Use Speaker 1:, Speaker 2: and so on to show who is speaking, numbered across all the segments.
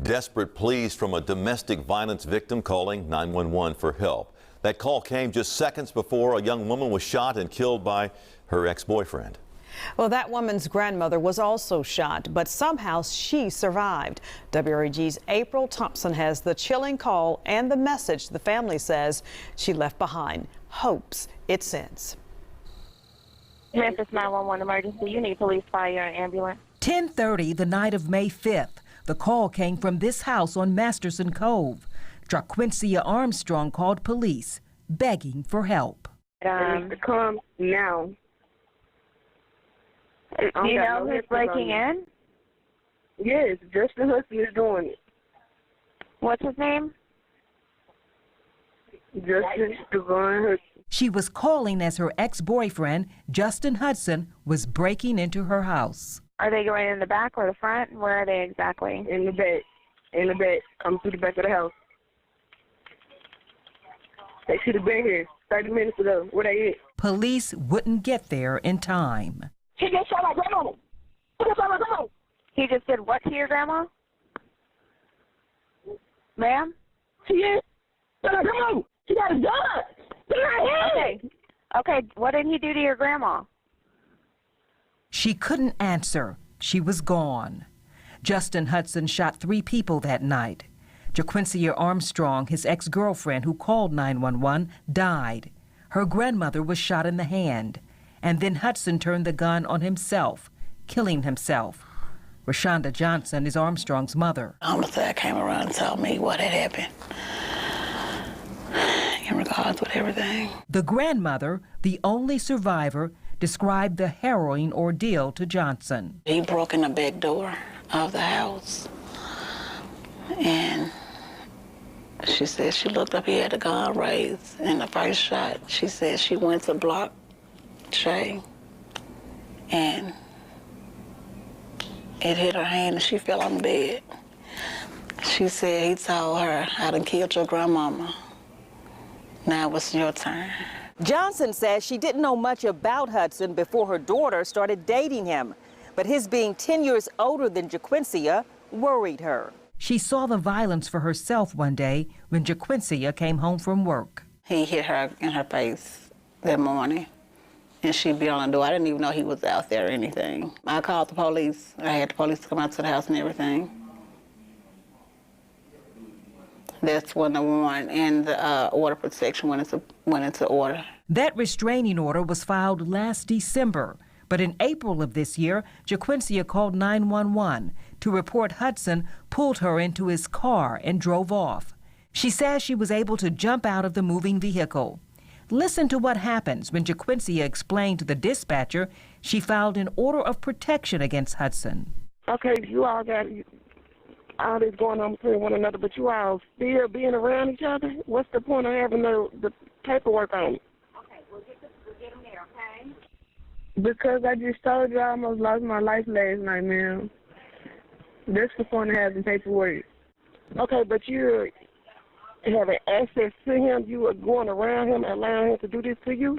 Speaker 1: Desperate pleas from a domestic violence victim calling 911 for help. That call came just seconds before a young woman was shot and killed by her ex-boyfriend.
Speaker 2: Well, that woman's grandmother was also shot, but somehow she survived. WREG's April Thompson has the chilling call and the message the family says she left behind. Hopes it sends.
Speaker 3: Memphis 911 emergency. You need police, fire, and ambulance.
Speaker 4: 10:30 the night of May 5th. The call came from this house on Masterson Cove. Jaquincia Armstrong called police, begging for help.
Speaker 5: It needs to come now.
Speaker 3: Do you know who's breaking in?
Speaker 5: Yes, Justin Hudson is doing it.
Speaker 3: What's his name?
Speaker 5: Justin Devon Hudson.
Speaker 4: She was calling as her ex-boyfriend, Justin Hudson, was breaking into her house.
Speaker 3: Are they going in the back or the front? Where are they exactly?
Speaker 5: In the back. In the back. Come through the back of the house. They should have been here 30 minutes ago. Where they at?
Speaker 4: Police wouldn't get there in time.
Speaker 5: He just shot my grandma. He just shot my grandma.
Speaker 3: He just did what to your grandma? Ma'am?
Speaker 5: She is. Shot my grandma. She got a gun.
Speaker 3: Okay. Okay, what did he do to your grandma?
Speaker 4: She couldn't answer. She was gone. Justin Hudson shot 3 people that night. Jaquincia Armstrong, his ex-girlfriend who called 911, died. Her grandmother was shot in the hand. And then Hudson turned the gun on himself, killing himself. Rashonda Johnson is Armstrong's mother.
Speaker 6: Homicide came around and told me what had happened in regards with everything.
Speaker 4: The grandmother, the only survivor, described the harrowing ordeal to Johnson.
Speaker 6: He broke in the back door of the house, and she said she looked up, he had the gun raised, and the first shot, she said she went to block Shay, and it hit her hand and she fell on the bed. She said he told her, I done killed your grandmama. Now it's your turn.
Speaker 7: Johnson says she didn't know much about Hudson before her daughter started dating him, but his being 10 years older than Jaquincia worried her.
Speaker 4: She saw the violence for herself one day when Jaquincia came home from work.
Speaker 6: He hit her in her face that morning, and she beat on the door. I didn't even know he was out there or anything. I called the police. I had the police come out to the house and everything. That's when the warrant and the order of protection went into order.
Speaker 4: That restraining order was filed last December, but in April of this year, Jaquincia called 911 to report Hudson pulled her into his car and drove off. She says she was able to jump out of the moving vehicle. Listen to what happens when Jaquincia explained to the dispatcher she filed an order of protection against Hudson.
Speaker 5: Okay, you all got all this going on between one another, but you all still being around each other? What's the point of having the paperwork on it?
Speaker 3: Okay, we'll get him there, okay?
Speaker 5: Because I just told you I almost lost my life last night, ma'am. That's the point of having paperwork. Okay, but you're having access to him, you are going around him, allowing him to do this to you?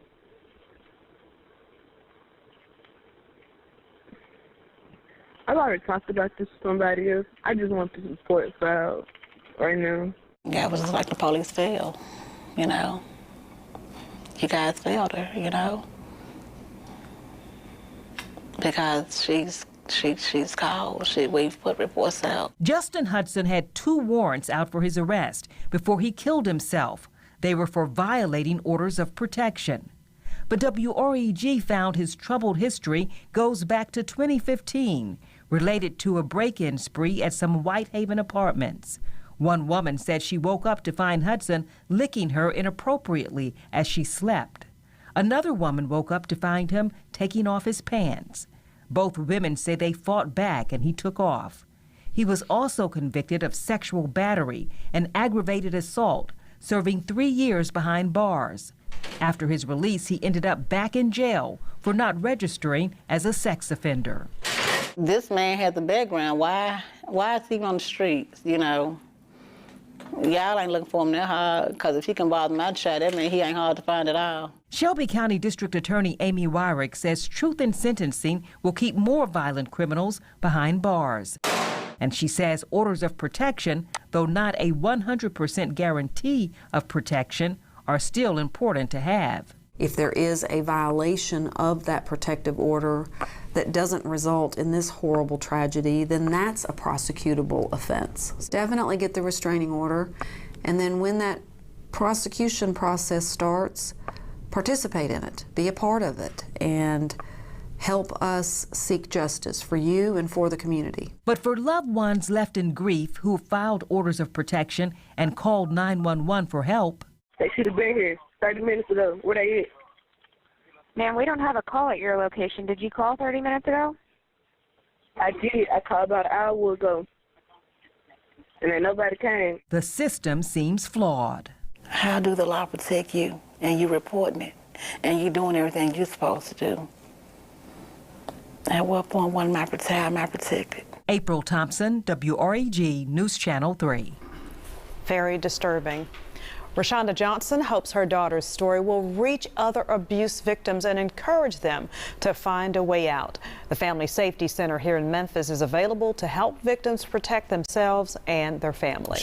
Speaker 5: I've already talked about this with somebody else. I just want the report filed right now.
Speaker 6: Yeah, it was like the police failed, you know. You guys failed her, you know. Because she's called. We've put reports out.
Speaker 4: Justin Hudson had 2 warrants out for his arrest before he killed himself. They were for violating orders of protection. But WREG found his troubled history goes back to 2015, related to a break-in spree at some Whitehaven apartments. One woman said she woke up to find Hudson licking her inappropriately as she slept. Another woman woke up to find him taking off his pants. Both women say they fought back and he took off. He was also convicted of sexual battery and aggravated assault, serving 3 years behind bars. After his release, he ended up back in jail for not registering as a sex offender.
Speaker 6: This man has a background. Why is he on the streets, you know? Y'all ain't looking for him that hard, because if he can bother my child, that means he ain't hard to find at all.
Speaker 4: Shelby County District Attorney Amy Wyrick says truth in sentencing will keep more violent criminals behind bars. And she says orders of protection, though not a 100% guarantee of protection, are still important to have.
Speaker 8: If there is a violation of that protective order that doesn't result in this horrible tragedy, then that's a prosecutable offense. Definitely get the restraining order, and then when that prosecution process starts, participate in it, be a part of it, and help us seek justice for you and for the community.
Speaker 4: But for loved ones left in grief who filed orders of protection and called 911 for help,
Speaker 5: They should have been here 30 minutes ago. Where they at?
Speaker 3: Ma'am, we don't have a call at your location. Did you call 30 minutes ago?
Speaker 5: I did. I called about an hour ago, and then nobody came.
Speaker 4: the system seems flawed.
Speaker 6: How do the law protect you and you reporting it and you doing everything you're supposed to do? At what point am I protected?
Speaker 4: April Thompson, WREG News Channel 3.
Speaker 2: Very disturbing. Rashonda Johnson hopes her daughter's story will reach other abuse victims and encourage them to find a way out. The Family Safety Center here in Memphis is available to help victims protect themselves and their families.